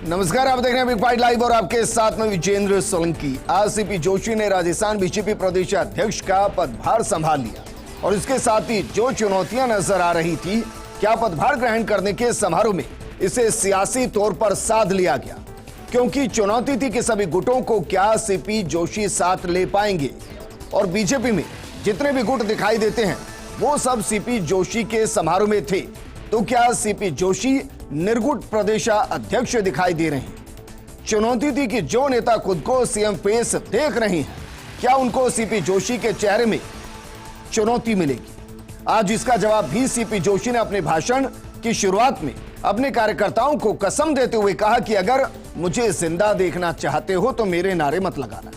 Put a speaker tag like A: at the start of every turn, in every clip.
A: नमस्कार, आप देख रहे हैं बिग फाइट लाइव और आपके साथ में विजेंद्र सोलंकी। आज सीपी जोशी ने राजस्थान बीजेपी प्रदेश अध्यक्ष का पदभार संभाल लिया और इसके साथ ही जो चुनौतियां नजर आ रही थी, क्या पदभार ग्रहण करने के समारोह में इसे सियासी तौर पर साध लिया गया, क्योंकि चुनौती थी कि सभी गुटों को क्या सीपी जोशी साथ ले पाएंगे और बीजेपी में जितने भी गुट दिखाई देते हैं वो सब सीपी जोशी के समारोह में थे, तो क्या सीपी जोशी निर्गुट प्रदेश अध्यक्ष दिखाई दे रहे हैं। चुनौती थी कि जो नेता खुद को सीएम फेस देख रहे हैं, क्या उनको सीपी जोशी के चेहरे में चुनौती मिलेगी। आज इसका जवाब भी सीपी जोशी ने अपने भाषण की शुरुआत में अपने कार्यकर्ताओं को कसम देते हुए कहा कि अगर मुझे जिंदा देखना चाहते हो तो मेरे नारे मत लगाना।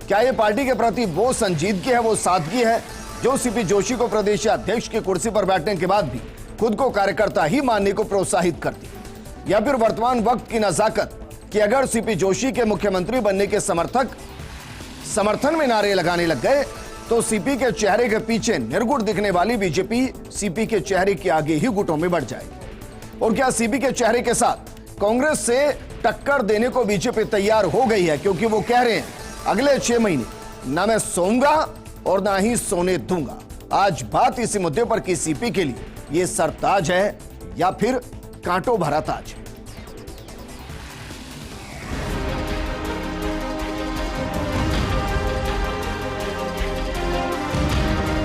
A: क्या यह पार्टी के प्रति वो संजीदगी है, वो सादगी है जो सीपी जोशी को प्रदेश अध्यक्ष की कुर्सी पर बैठने के बाद भी खुद को कार्यकर्ता ही मानने को प्रोत्साहित करती, या फिर वर्तमान वक्त की नजाकत कि अगर सीपी जोशी के मुख्यमंत्री बनने के समर्थन में नारे लगाने लग गए तो सीपी के चेहरे के पीछे निर्गुट दिखने वाली बीजेपी सीपी के चेहरे के आगे ही गुटों में बढ़ जाएगी। और क्या सीपी के चेहरे के साथ कांग्रेस से टक्कर देने को बीजेपी तैयार हो गई है, क्योंकि वो कह रहे हैं अगले 6 महीने ना मैं सोऊंगा और ना ही सोने दूंगा। आज बात इसी मुद्दे पर कि सीपी के लिए ये सरताज है या फिर कांटों भरा ताज है।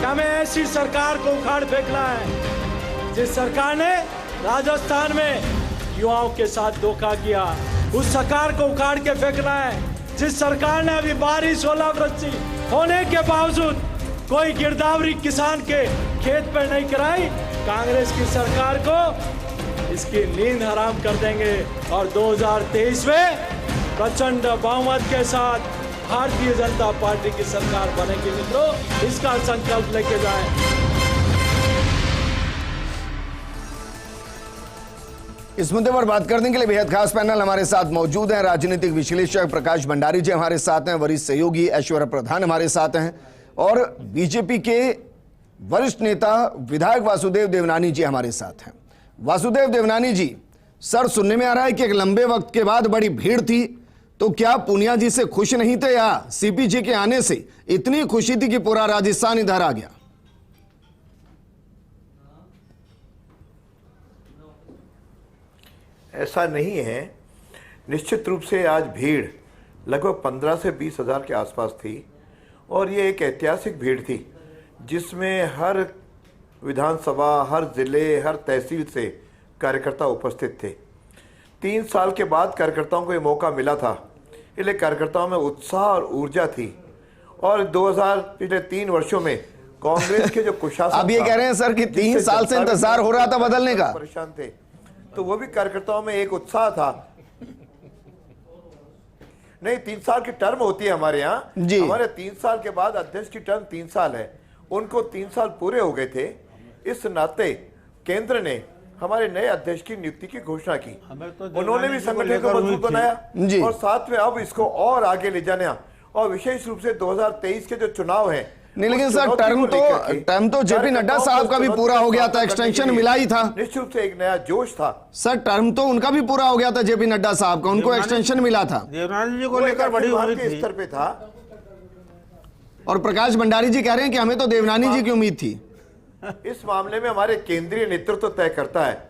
B: हमें ऐसी सरकार को उखाड़ फेंकना है जिस सरकार ने राजस्थान में युवाओं के साथ धोखा किया। उस सरकार को उखाड़ के फेंकना है जिस सरकार ने अभी बारिश ओलावृष्टि होने के बावजूद कोई गिरदावरी किसान के खेत पर नहीं कराई। कांग्रेस की सरकार को इसकी नींद हराम कर देंगे और 2023 में प्रचंड बहुमत के साथ भारतीय जनता पार्टी की सरकार बनेगी। मित्रों, इसका संकल्प लेके जाएं।
A: इस मुद्दे पर बात करने के लिए बेहद खास पैनल हमारे साथ मौजूद है। राजनीतिक विश्लेषक प्रकाश भंडारी जी हमारे साथ हैं, वरिष्ठ सहयोगी ऐश्वर्या प्रधान हमारे साथ हैं और बीजेपी के वरिष्ठ नेता विधायक वासुदेव देवनानी जी हमारे साथ हैं। वासुदेव देवनानी जी, सर सुनने में आ रहा है कि एक लंबे वक्त के बाद बड़ी भीड़ थी, तो क्या पूनिया जी से खुश नहीं थे या सीपी जी के आने से इतनी खुशी थी कि पूरा राजस्थान इधर आ गया?
C: ऐसा नहीं है। निश्चित रूप से आज भीड़ लगभग 15 से 20 हजार के आसपास थी और ये एक ऐतिहासिक भीड़ थी जिसमें हर विधानसभा, हर जिले, हर तहसील से कार्यकर्ता उपस्थित थे। 3 साल के बाद कार्यकर्ताओं को ये मौका मिला था, इसलिए कार्यकर्ताओं में उत्साह और ऊर्जा थी। और 2000 पिछले 3 वर्षों में कांग्रेस के जो कुशासन
A: अब ये कह रहे हैं सर कि 3 साल से इंतजार हो रहा था बदलने का,
C: परेशान थे, तो वो भी कार्यकर्ताओं में एक उत्साह था। नहीं, 3 साल की टर्म होती है हमारे यहाँ। हमारे 3 साल के बाद अध्यक्ष की टर्म 3 साल है, उनको 3 साल पूरे हो गए थे। इस नाते केंद्र ने हमारे नए अध्यक्ष की नियुक्ति की घोषणा की। उन्होंने भी संगठन को मजबूत बनाया और साथ में अब इसको और आगे ले जाना, और विशेष रूप से 2023 के जो चुनाव है।
A: नहीं, लेकिन सर टर्म तो जेपी नड्डा साहब का भी पूरा हो गया था, एक्सटेंशन मिला ही था।
C: निश्चित रूप से एक नया जोश था।
A: सर टर्म तो उनका भी पूरा हो गया था, जेपी नड्डा साहब का, उनको एक्सटेंशन मिला था।
B: देवनानी जी को लेकर बड़ी उम्मीद थी,
C: स्तर पे था।
A: और प्रकाश भंडारी जी कह रहे हैं कि हमें तो देवनानी जी की उम्मीद थी।
C: इस मामले में हमारे केंद्रीय नेतृत्व तय करता है।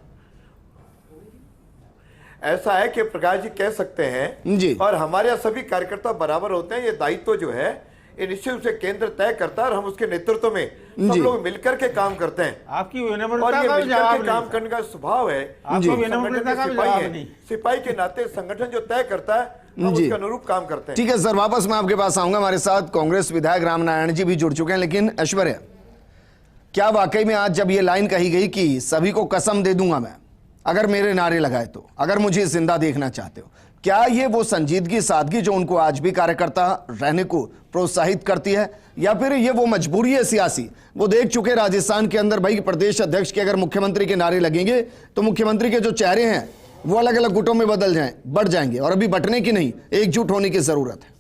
C: ऐसा है कि प्रकाश जी कह सकते हैं
A: जी,
C: और हमारे यहाँ सभी कार्यकर्ता बराबर होते हैं। ये दायित्व जो है ये निश्चित रूप से केंद्र तय करता है और हम उसके नेतृत्व में सब लोग मिलकर के काम करते हैं।
B: आपकी
C: और ये मिलकर के काम करने का स्वभाव है। सिपाही के नाते संगठन जो तय करता है हम उसके अनुरूप काम करते हैं।
A: ठीक है सर, वापस मैं आपके पास आऊंगा। हमारे साथ कांग्रेस विधायक राम नारायण जी भी जुड़ चुके हैं। लेकिन ऐश्वर्या, क्या वाकई में आज जब ये लाइन कही गई कि सभी को कसम दे दूंगा मैं अगर मेरे नारे लगाए तो, अगर मुझे जिंदा देखना चाहते हो, क्या ये वो संजीदगी, सादगी जो उनको आज भी कार्यकर्ता रहने को प्रोत्साहित करती है, या फिर ये वो मजबूरी है सियासी? वो देख चुके राजस्थान के अंदर भाई प्रदेश अध्यक्ष के अगर मुख्यमंत्री के नारे लगेंगे तो मुख्यमंत्री के जो चेहरे हैं वो अलग अलग गुटों में बढ़ जाएंगे, और अभी बंटने की नहीं, एकजुट होने की जरूरत है।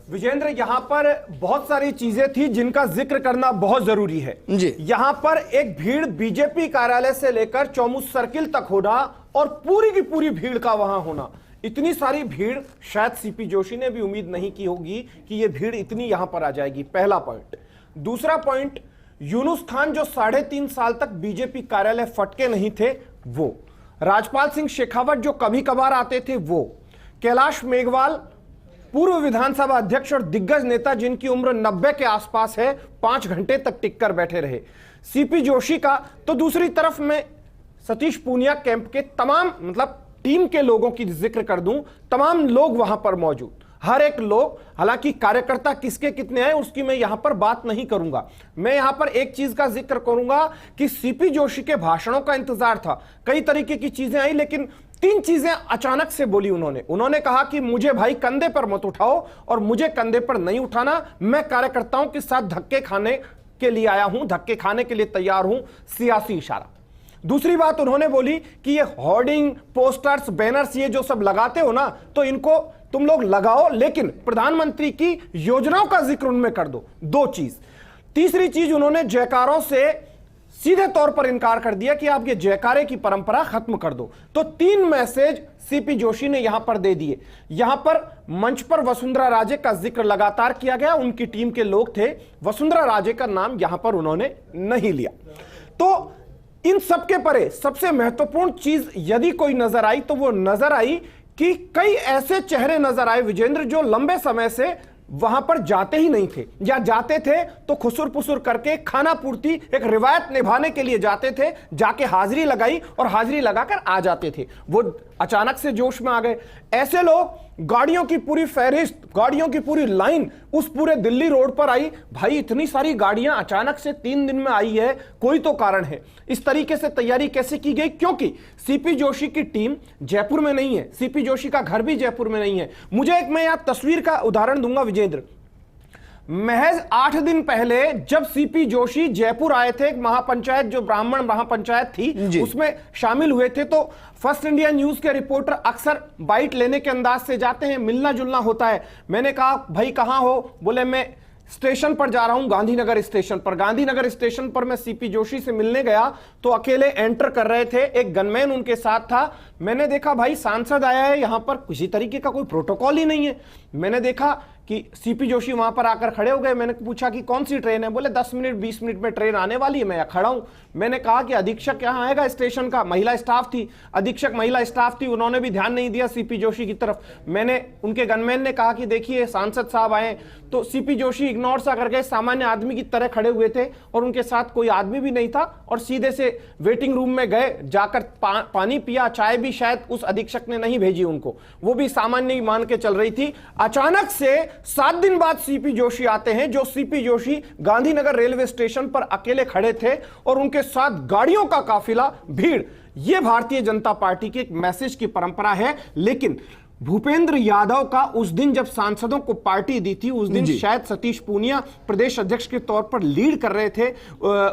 D: विजेंद्र, यहाँ पर बहुत सारी चीजें थी जिनका जिक्र करना बहुत जरूरी है
A: जी।
D: यहाँ पर एक भीड़ बीजेपी कार्यालय से लेकर चौमुख सर्किल तक होना और पूरी की पूरी भीड़ का वहां होना, इतनी सारी भीड़ शायद सीपी जोशी ने भी उम्मीद नहीं की होगी कि यह भीड़ इतनी यहां पर आ जाएगी, पहला पॉइंट। दूसरा पॉइंट, यूनुस खान जो 3.5 साल तक बीजेपी कार्यालय फटके नहीं थे वो, राजपाल सिंह शेखावत जो कभी कभार आते थे वो, कैलाश मेघवाल पूर्व विधानसभा अध्यक्ष और दिग्गज नेता जिनकी उम्र 90 के आसपास है, 5 घंटे तक टिककर बैठे रहे। सीपी जोशी का तो दूसरी तरफ में सतीश पूनिया कैंप के तमाम मतलब टीम के लोगों की जिक्र कर दूं, तमाम लोग वहां पर मौजूद, हर एक लोग, हालांकि कार्यकर्ता किसके कितने हैं उसकी मैं यहां पर बात नहीं करूंगा। मैं यहां पर एक चीज का जिक्र करूंगा कि सीपी जोशी के भाषणों का इंतजार था, कई तरीके की चीजें आई, लेकिन 3 चीजें अचानक से बोली उन्होंने कहा कि मुझे भाई कंधे पर मत उठाओ और मुझे कंधे पर नहीं उठाना, मैं कार्यकर्ताओं के साथ धक्के खाने के लिए आया हूं, धक्के खाने के लिए तैयार हूं, सियासी इशारा। दूसरी बात उन्होंने बोली कि ये होर्डिंग, पोस्टर्स, बैनर्स ये जो सब लगाते हो ना, तो इनको तुम लोग लगाओ, लेकिन प्रधानमंत्री की योजनाओं का जिक्र उनमें कर दो। 2 चीज। तीसरी चीज, उन्होंने जयकारों से सीधे तौर पर इनकार कर दिया कि आप ये जयकारे की परंपरा खत्म कर दो। तो 3 मैसेज सीपी जोशी ने यहां पर दे दिए। यहां पर मंच पर वसुंधरा राजे का जिक्र लगातार किया गया, उनकी टीम के लोग थे, वसुंधरा राजे का नाम यहां पर उन्होंने नहीं लिया। तो इन सबके परे सबसे महत्वपूर्ण चीज यदि कोई नजर आई तो वो नजर आई कि कई ऐसे चेहरे नजर आए विजेंद्र जो लंबे समय से वहां पर जाते ही नहीं थे, या जाते थे तो खुसुर पुसुर करके खाना पूर्ति एक रिवायत निभाने के लिए जाते थे, जाके हाजिरी लगाई और हाजिरी लगाकर आ जाते थे, वो अचानक से जोश में आ गए। ऐसे लोग, गाड़ियों की पूरी फहरिस्त, गाड़ियों की पूरी लाइन उस पूरे दिल्ली रोड पर आई। भाई इतनी सारी गाड़ियां अचानक से 3 दिन में आई है, कोई तो कारण है। इस तरीके से तैयारी कैसे की गई? क्योंकि सीपी जोशी की टीम जयपुर में नहीं है, सीपी जोशी का घर भी जयपुर में नहीं है। मुझे एक मैं यहां तस्वीर का उदाहरण दूंगा विजेंद्र। महज 8 दिन पहले जब सीपी जोशी जयपुर आए थे, एक महापंचायत जो ब्राह्मण महापंचायत थी उसमें शामिल हुए थे, तो फर्स्ट इंडिया न्यूज के रिपोर्टर अक्सर बाइट लेने के अंदाज से जाते हैं, मिलना जुलना होता है। मैंने कहा भाई कहां हो? बोले मैं स्टेशन पर जा रहा हूं, गांधीनगर स्टेशन पर। गांधीनगर स्टेशन पर मैं सीपी जोशी से मिलने गया तो अकेले एंटर कर रहे थे, एक गनमैन उनके साथ था। मैंने देखा भाई सांसद आया है, यहां पर किसी तरीके का कोई प्रोटोकॉल ही नहीं है। मैंने देखा कि सीपी जोशी वहां पर आकर खड़े हो गए। मैंने पूछा कि कौन सी ट्रेन है? बोले 10 मिनट 20 मिनट में ट्रेन आने वाली है, मैं खड़ा हूं। मैंने कहा कि अधीक्षक यहां आएगा स्टेशन का, महिला स्टाफ थी, अधीक्षक महिला स्टाफ थी, उन्होंने भी ध्यान नहीं दिया सीपी जोशी की तरफ। मैंने उनके गनमैन ने कहा कि देखिए सांसद साहब आए, तो सीपी जोशी इग्नोर सा कर गए, सामान्य आदमी की तरह खड़े हुए थे और उनके साथ कोई आदमी भी नहीं था, और सीधे से वेटिंग रूम में गए, जाकर पानी पिया, चाय भी शायद उस अधीक्षक ने नहीं भेजी उनको, वो भी सामान्य ही मान के चल रही थी। अचानक से 7 दिन बाद सीपी जोशी आते हैं, जो CP Joshi Gandhinagar railway station पर अकेले खड़े थे और उनके साथ गाड़ियों का काफिला, भीड़। यह भारतीय जनता पार्टी की एक मैसेज की परंपरा है। लेकिन भूपेंद्र यादव का उस दिन जब सांसदों को पार्टी दी थी, उस दिन शायद सतीश पूनिया प्रदेश अध्यक्ष के तौर पर लीड कर रहे थे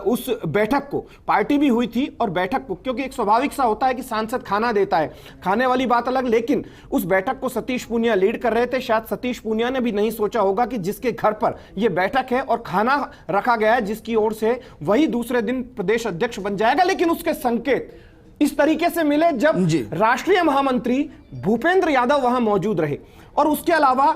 D: उस बैठक को। पार्टी भी हुई थी और बैठक को, क्योंकि एक स्वाभाविक सा होता है कि सांसद खाना देता है, खाने वाली बात अलग, लेकिन उस बैठक को सतीश पूनिया लीड कर रहे थे। शायद सतीश पूनिया ने भी नहीं सोचा होगा कि जिसके घर पर यह बैठक है और खाना रखा गया है जिसकी ओर से, वही दूसरे दिन प्रदेश अध्यक्ष बन जाएगा। लेकिन उसके संकेत इस तरीके से मिले जब राष्ट्रीय महामंत्री भूपेंद्र यादव वहां मौजूद रहे। और उसके अलावा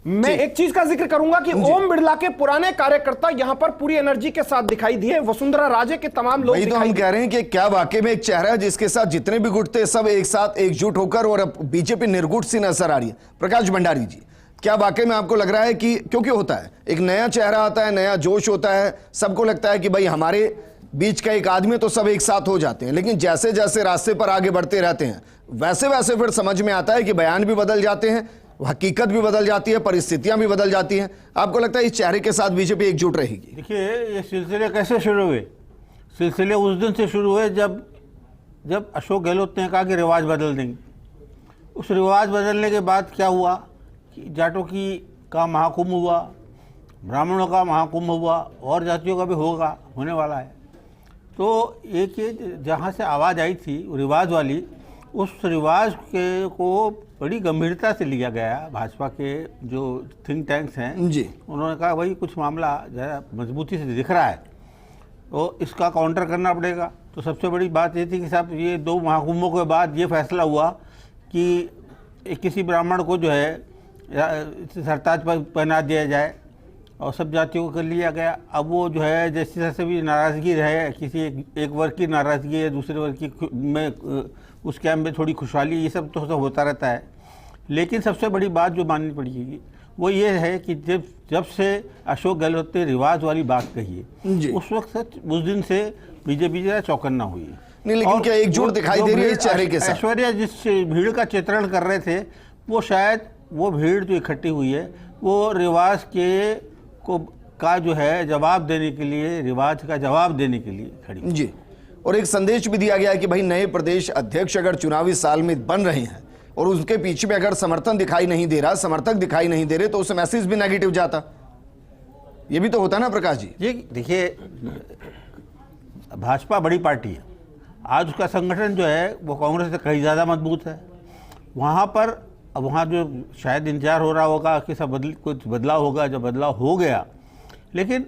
D: मैं एक चीज का जिक्र करूंगा कि ओम बिरला के पुराने कार्यकर्ता यहां पर पूरी एनर्जी के साथ दिखाई दिए, वसुंधरा राजे के तमाम लोग
A: तो हम कह रहे हैं कि क्या वाकई में एक चेहरा है जिसके साथ जितने भी गुट थे सब एक साथ एकजुट होकर, और अब बीजेपी निर्गुट सी नजर आ रही है। प्रकाश भंडारी जी, क्या वाकई में आपको लग रहा है कि क्योंकि होता है एक नया चेहरा आता है, नया जोश होता है, सबको लगता है कि भाई हमारे बीच का एक आदमी, तो सब एक साथ हो जाते हैं, लेकिन जैसे जैसे रास्ते पर आगे बढ़ते रहते हैं वैसे वैसे फिर समझ में आता है कि बयान भी बदल जाते हैं, हकीकत भी बदल जाती है, परिस्थितियां भी बदल जाती हैं। आपको लगता है इस चेहरे के साथ बीजेपी एकजुट रहेगी?
E: देखिए, ये सिलसिले कैसे शुरू हुए? सिलसिले उस दिन से शुरू हुए जब अशोक गहलोत ने कहा कि रिवाज बदल देंगे। उस रिवाज बदलने के बाद क्या हुआ कि जाटों का महाकुंभ हुआ, ब्राह्मणों का महाकुंभ हुआ, और जातियों का भी होने वाला है। तो एक ये जहाँ से आवाज़ आई थी रिवाज वाली, उस रिवाज को बड़ी गंभीरता से लिया गया। भाजपा के जो थिंक टैंक्स हैं जी, उन्होंने कहा भाई कुछ मामला ज़रा मजबूती से दिख रहा है, तो इसका काउंटर करना पड़ेगा। तो सबसे बड़ी बात ये थी कि साहब ये 2 महाकुंभों के बाद ये फैसला हुआ कि किसी ब्राह्मण को जो है सरताज पर पहना दिया जाए और सब जातियों को कर लिया गया। अब वो जो है जैसे जैसे भी नाराज़गी रहे, किसी एक वर्ग की नाराज़गी है, दूसरे वर्ग की में उस कैम्प में थोड़ी खुशहाली, ये सब तो होता रहता है। लेकिन सबसे बड़ी बात जो माननी पड़ेगी वो ये है कि जब से अशोक गहलोत ने रिवाज वाली बात कही है, उस वक्त से उस दिन से बीजेपी जरा चौकन्ना हुई है।
A: नहीं, लेकिन क्या एकजुट दिखाई दे रही है चेहरे के साथ?
E: ऐश्वर्या जिस भीड़ का चित्रण कर रहे थे, वो शायद वो भीड़ जो इकट्ठी हुई है वो रिवाज का जो है जवाब देने के लिए, रिवाज का जवाब देने के लिए खड़ी
A: जी। और एक संदेश भी दिया गया है कि भाई नए प्रदेश अध्यक्ष अगर चुनावी साल में बन रहे हैं और उसके पीछे में अगर समर्थन दिखाई नहीं दे रहा, समर्थक दिखाई नहीं दे रहे, तो उससे मैसेज भी नेगेटिव जाता। ये भी तो होता ना प्रकाश जी।
E: ये देखिए, भाजपा बड़ी पार्टी है, आज उसका संगठन जो है वो कांग्रेस से कहीं ज़्यादा मजबूत है। वहाँ पर अब वहाँ जो शायद इंतजार हो रहा होगा कि सब कुछ बदलाव होगा, जब बदलाव हो गया, लेकिन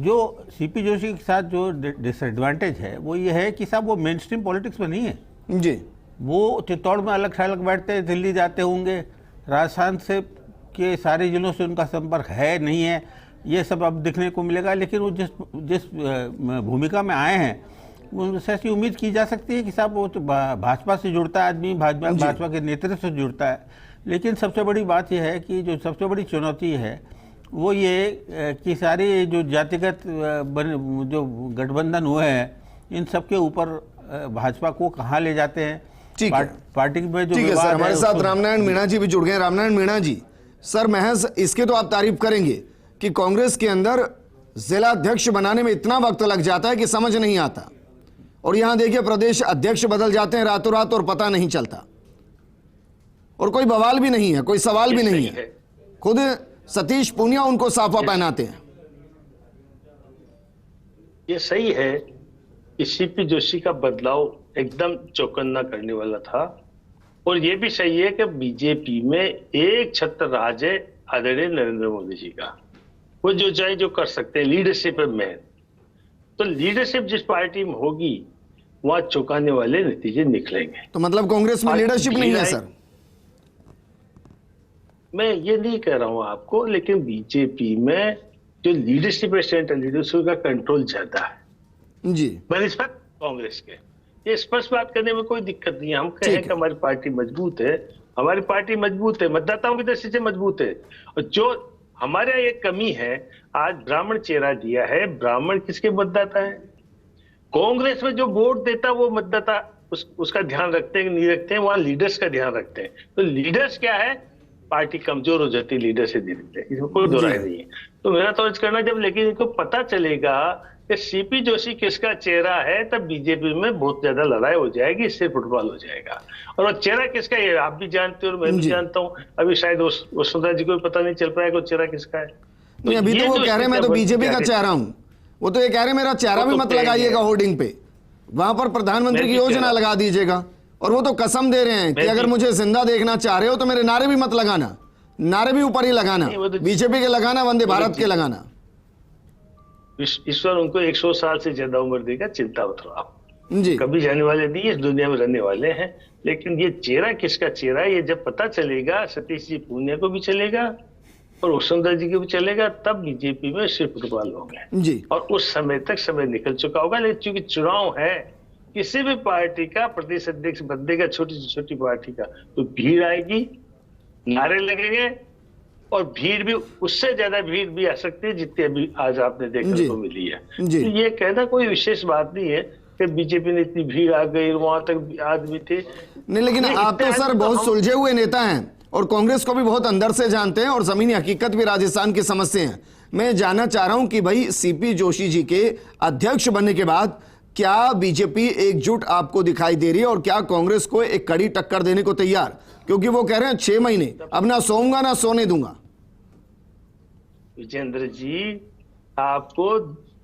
E: जो सीपी जोशी के साथ जो डिसएडवांटेज है वो ये है कि साहब वो मेन स्ट्रीम पॉलिटिक्स में नहीं है
A: जी।
E: वो चित्तौड़ में अलग थलग बैठते हैं, दिल्ली जाते होंगे, राजस्थान से के सारे जिलों से उनका संपर्क है नहीं है, ये सब अब दिखने को मिलेगा। लेकिन वो जिस भूमिका में आए हैं उनसे ऐसी उम्मीद की जा सकती है कि साहब वो तो भाजपा से जुड़ता है आदमी, भाजपा के नेतृत्व से जुड़ता है। लेकिन सबसे बड़ी बात यह है कि जो सबसे बड़ी चुनौती है वो ये कि सारे जो जातिगत जो गठबंधन हुए हैं, इन सब के ऊपर भाजपा को कहाँ ले जाते हैं।
A: ठीक है,
E: पार्टी में जो
A: ठीक है सर, हमारे साथ रामनारायण मीणा जी भी जुड़ गए। रामनारायण मीणा जी, सर महज इसके तो आप तारीफ करेंगे कि कांग्रेस के अंदर जिला अध्यक्ष बनाने में इतना वक्त लग जाता है कि समझ नहीं आता, और यहां देखिए प्रदेश अध्यक्ष बदल जाते हैं रातों रात और पता नहीं चलता, और कोई बवाल भी नहीं है, कोई सवाल भी नहीं है। खुद सतीश पूनिया उनको साफा पहनाते हैं।
F: ये सही है कि सीपी जोशी का बदलाव एकदम चौकन्ना करने वाला था, और ये भी सही है कि बीजेपी में एक छत्र राज है आदरणीय नरेंद्र मोदी जी का। वो जो चाहे जो कर सकते हैं, लीडरशिप में। तो लीडरशिप जिस पार्टी में होगी वहां चौंकाने वाले नतीजे निकलेंगे।
A: तो मतलब कांग्रेस में लीडरशिप नहीं है सर?
F: मैं ये नहीं कह रहा हूं आपको, लेकिन बीजेपी में जो लीडरशिप है, सेंट्रल लीडरशिप का कंट्रोल ज्यादा है
A: जी
F: बनिस्बत कांग्रेस के। ये स्पष्ट बात करने में कोई दिक्कत नहीं है। हम कहें कि हमारी पार्टी मजबूत है, हमारी पार्टी मजबूत है, मतदाताओं की दृष्टि से मजबूत है। और जो हमारे यहाँ एक कमी है, आज ब्राह्मण चेहरा दिया है, ब्राह्मण किसके मतदाता है? कांग्रेस में जो वोट देता है वो मतदाता उसका ध्यान रखते हैं कि नहीं रखते हैं, वहां लीडर्स का ध्यान रखते हैं। तो लीडर्स क्या है, पार्टी कमजोर हो जाती है लीडर से धीरे, इसमें कोई दो राय नहीं है। तो मेरा तो अर्ज करना, जब लेकिन इनको पता चलेगा कि सीपी जोशी किसका चेहरा है, तब बीजेपी में बहुत ज्यादा लड़ाई हो जाएगी, इससे फुटबॉल हो जाएगा। और वो चेहरा किसका है आप भी जानते हो और मैं भी जानता हूँ। अभी शायद वसुंधरा जी को पता नहीं चल पाएगा चेहरा किसका है।
A: नहीं, अभी तो वो कह रहे मैं तो बीजेपी का चेहरा हूं। वो तो ये कह रहे मेरा चेहरा भी मत लगाइएगा होर्डिंग पे, वहां पर प्रधानमंत्री की योजना लगा दीजिएगा। और वो तो कसम दे रहे हैं कि अगर मुझे जिंदा देखना चाह रहे हो तो मेरे नारे भी मत लगाना, नारे भी ऊपर ही लगाना, बीजेपी के लगाना, वंदे भारत के लगाना।
F: ईश्वर उनको 100 साल से ज्यादा उम्र देगा, चिंता मत करो आप
A: जी।
F: कभी जाने वाले नहीं, इस दुनिया में रहने वाले हैं। लेकिन ये चेहरा किसका चेहरा है, ये जब पता चलेगा, सतीश जी पूनिया को भी चलेगा और वसुंधरा जी को भी चलेगा, तब बीजेपी में सिर्फ फुटबॉल होंगे
A: जी।
F: और उस समय तक समय निकल चुका होगा। लेकिन चूंकि चुनाव है, किसी भी पार्टी का प्रदेश अध्यक्ष बदलेगा, छोटी से छोटी पार्टी का, तो भीड़ आएगी, नारे लगेंगे, और भीड़ भी उससे ज्यादा भीड़ भी आ सकती है जितनी अभी आज आपने देखने को मिली है। तो ये कहना कोई विशेष बात नहीं है कि बीजेपी ने इतनी भीड़ आ गई, वहां तक आदमी थे
A: नहीं। लेकिन आप तो सर बहुत सुलझे हुए नेता हैं और कांग्रेस को भी बहुत अंदर से जानते हैं और जमीनी हकीकत भी राजस्थान की समझते हैं। मैं जानना चाह रहा हूं कि भाई सीपी जोशी जी के अध्यक्ष बनने के बाद क्या बीजेपी एकजुट आपको दिखाई दे रही है और क्या कांग्रेस को एक कड़ी टक्कर देने को तैयार? क्योंकि वो कह रहे हैं 6 महीने अब ना सोऊंगा ना सोने दूंगा।
F: विजेंद्र जी, आपको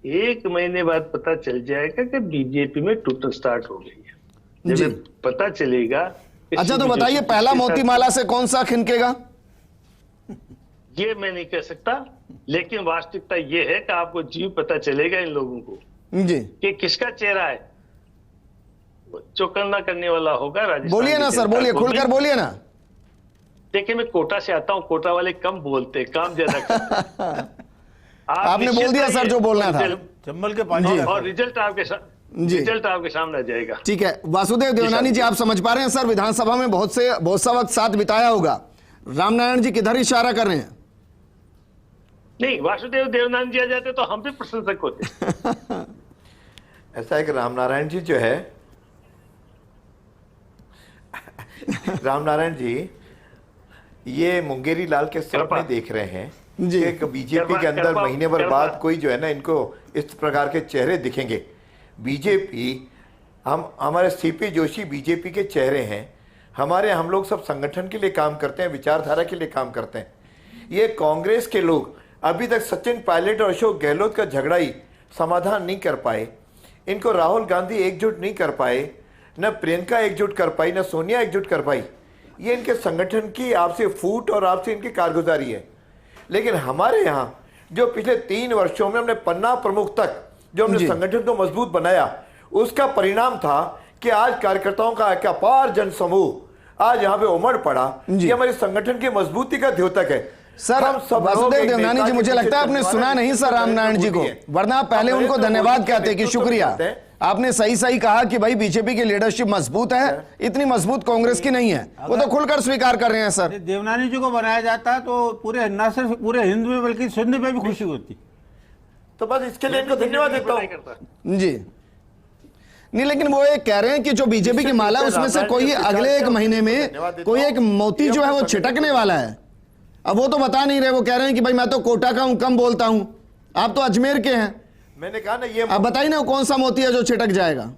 F: 1 महीने बाद पता चल जाएगा कि बीजेपी में टूटन स्टार्ट हो गई है, जब पता चलेगा।
A: अच्छा तो बताइए पहला मोती माला से कौन सा खिनकेगा?
F: ये मैं नहीं कह सकता, लेकिन वास्तविकता ये है कि आपको जीव पता चलेगा इन लोगों को
A: जी
F: कि किसका चेहरा है। चौकन्ना करने वाला होगा राजस्थान।
A: बोलिए ना सर, बोलिए, खुलकर बोलिए ना।
F: देखिए, मैं कोटा से आता हूँ, कोटा वाले कम बोलते, काम ज्यादा करते हैं।
A: आपने बोल दिया सर जो बोलना था।
E: चंबल के पानी
F: और रिजल्ट आपके सामने आ जाएगा।
A: ठीक है, वासुदेव देवनानी जी, आप समझ पा रहे हैं सर, विधानसभा में बहुत सा वक्त साथ बिताया होगा, रामनारायण जी किधर इशारा कर रहे हैं?
F: नहीं, वासुदेव देवनानी जी आ जाते तो हम भी प्रशंसक होते।
C: ऐसा है कि रामनारायण जी जो है रामनारायण जी ये मुंगेरी लाल के सपने देख रहे हैं कि बीजेपी के अंदर महीने भर बाद कोई जो है ना इनको इस प्रकार के चेहरे दिखेंगे। बीजेपी, हमारे सीपी जोशी बीजेपी के चेहरे हैं, हम लोग सब संगठन के लिए काम करते हैं, विचारधारा के लिए काम करते हैं। ये कांग्रेस के लोग अभी तक सचिन पायलट और अशोक गहलोत का झगड़ा ही समाधान नहीं कर पाए, इनको राहुल गांधी एकजुट नहीं कर पाए, न प्रियंका एकजुट कर पाई, न सोनिया एकजुट कर पाई। ये इनके संगठन की आपसे फूट और आपसे इनकी कारगुजारी है। लेकिन हमारे यहाँ जो पिछले 3 वर्षों में हमने पन्ना प्रमुख तक जो हमने संगठन को मजबूत बनाया, उसका परिणाम था कि आज कार्यकर्ताओं का एक अपार जनसमूह आज यहाँ पे उमड़ पड़ा। ये हमारे संगठन की मजबूती का द्योतक है।
A: सर, वासुदेव देवनानी जी, मुझे लगता है आपने सुना नहीं सर रामनारायण जी को, वरना आप पहले उनको धन्यवाद कहते कि शुक्रिया। आपने सही कहा कि भाई बीजेपी की लीडरशिप मजबूत है, इतनी मजबूत कांग्रेस की नहीं है, वो तो खुलकर स्वीकार कर रहे हैं सर।
E: देवनानी जी को बनाया जाता तो पूरे न सिर्फ पूरे हिंद में बल्कि सिंध में भी खुशी होती।
C: तो बस इसके लिए इनको धन्यवाद देता हूं
A: जी। नहीं, लेकिन वो ये कह रहे हैं कि जो बीजेपी की माला उसमें से कोई अगले 1 महीने में कोई एक मोती जो है वो छिटकने वाला है। अब वो तो बता नहीं रहे, वो कह रहे हैं कि भाई मैं तो कोटा का हूं, कम बोलता हूं, आप तो अजमेर के हैं।
C: मैंने कहा ना, ये
A: आप बताइए ना कौन सा मोती है जो छिटक जाएगा?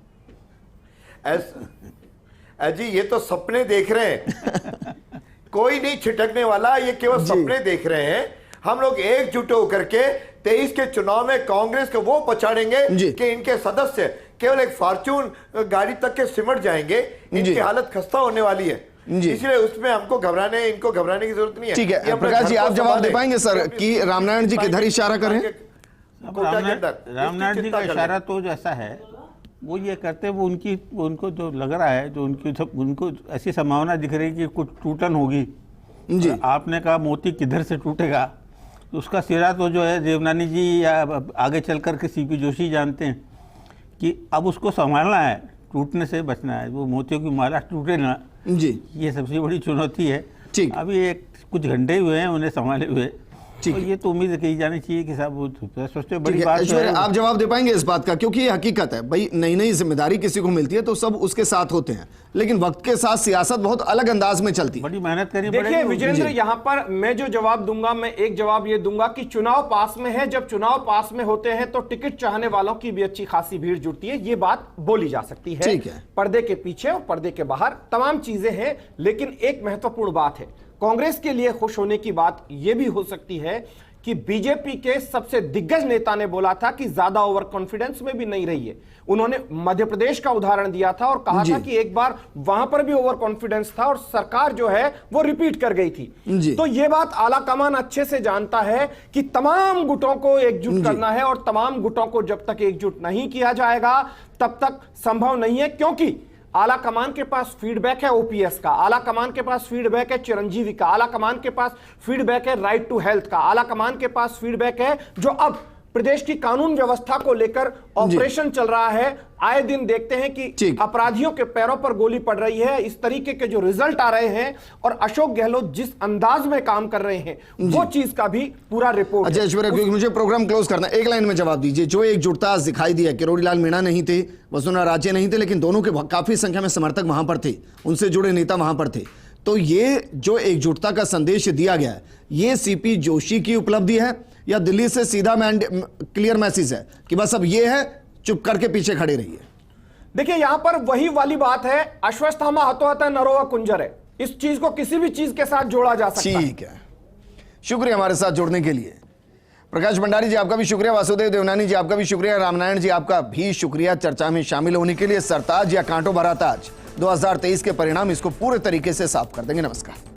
C: जी ये तो सपने देख रहे हैं कोई नहीं छिटकने वाला, ये केवल सपने देख रहे हैं। हम लोग एकजुट होकर के 23 के चुनाव में कांग्रेस को वो पछाड़ेंगे कि इनके सदस्य केवल एक फॉर्च्यून गाड़ी तक के सिमट जाएंगे, इनकी हालत खस्ता होने वाली है। इसलिए उसमें इनको घबराने की जरूरत नहीं है।
A: ठीक है, प्रकाश जी आप जवाब दे पाएंगे सर कि रामनारायण जी किधर इशारा करें?
E: रामनारायण जी का इशारा तो जैसा है वो ये करते, वो उनको जो लग रहा है, जो उनको ऐसी संभावना दिख रही है कि कुछ टूटन होगी जी। आपने कहा मोती किधर से टूटेगा, तो उसका सिरा तो जो है देवनानी जी या आगे चल कर के सीपी जोशी जानते हैं कि अब उसको संभालना है, टूटने से बचना है, वो मोतियों की माला टूटे ना
A: जी।
E: ये सबसे बड़ी चुनौती है।
A: ठीक,
E: अभी कुछ घंटे हुए हैं उन्हें संभाले हुए, तो ये तो उम्मीद की जानी चाहिए कि साहब सोचते बड़ी बात है।
A: आप जवाब दे पाएंगे इस बात का, क्योंकि ये हकीकत है भाई, नई जिम्मेदारी किसी को मिलती है तो सब उसके साथ होते हैं, लेकिन वक्त के साथ सियासत बहुत अलग अंदाज में चलती है,
E: बड़ी मेहनत करनी
D: पड़ेगी। देखिए विजेंद्र, यहाँ पर मैं जो जवाब दूंगा, मैं एक जवाब ये दूंगा कि चुनाव पास में है, जब चुनाव पास में होते हैं तो टिकट चाहने वालों की भी अच्छी खासी भीड़ जुटती है, ये बात बोली जा सकती है। पर्दे के पीछे और पर्दे के बाहर तमाम चीजें हैं, लेकिन एक महत्वपूर्ण बात है, कांग्रेस के लिए खुश होने की बात यह भी हो सकती है कि बीजेपी के सबसे दिग्गज नेता ने बोला था कि ज्यादा ओवर कॉन्फिडेंस में भी नहीं रही है। उन्होंने मध्य प्रदेश का उदाहरण दिया था और कहा था कि एक बार वहां पर भी ओवर कॉन्फिडेंस था और सरकार जो है वो रिपीट कर गई थी। तो ये बात आला कमान अच्छे से जानता है कि तमाम गुटों को एकजुट करना है, और तमाम गुटों को जब तक एकजुट नहीं किया जाएगा तब तक संभव नहीं है, क्योंकि आला कमान के पास फीडबैक है ओपीएस का, आला कमान के पास फीडबैक है चिरंजीवी का, आला कमान के पास फीडबैक है राइट टू हेल्थ का, आला कमान के पास फीडबैक है जो अब प्रदेश की कानून व्यवस्था को लेकर ऑपरेशन चल रहा है। आए दिन देखते हैं कि अपराधियों के पैरों पर गोली पड़ रही है, इस तरीके के जो रिजल्ट आ रहे हैं, और अशोक गहलोत जिस अंदाज में काम कर रहे हैं वो चीज का भी पूरा रिपोर्ट।
A: अच्छा ऐश्वर्या, क्योंकि मुझे प्रोग्राम क्लोज करना, एक लाइन में जवाब दीजिए। जो एकजुटता आज दिखाई दी है, किरोड़ीलाल मीणा नहीं थे, वसुंधरा राजे नहीं थे, लेकिन दोनों के काफी संख्या में समर्थक वहां पर थे, उनसे जुड़े नेता वहां पर थे, तो ये जो एकजुटता का संदेश दिया गया है, ये सीपी जोशी की उपलब्धि है या दिल्ली से सीधा क्लियर मैसेज है कि बस अब ये है, चुप करके पीछे खड़े रहिए?
D: देखिए यहां पर वही वाली बात है, अश्वत्थामा हतोहता नरोवा कुंजर है, इस चीज को किसी भी चीज के साथ जोड़ा जा सकता है।
A: ठीक है, शुक्रिया हमारे साथ जुड़ने के लिए। प्रकाश भंडारी जी आपका भी शुक्रिया, वासुदेव देवनानी जी आपका भी शुक्रिया, रामनारायण जी आपका भी शुक्रिया चर्चा में शामिल होने के लिए। सरताज या कांटों भरा ताज 2023 के परिणाम इसको पूरे तरीके से साफ कर देंगे। नमस्कार।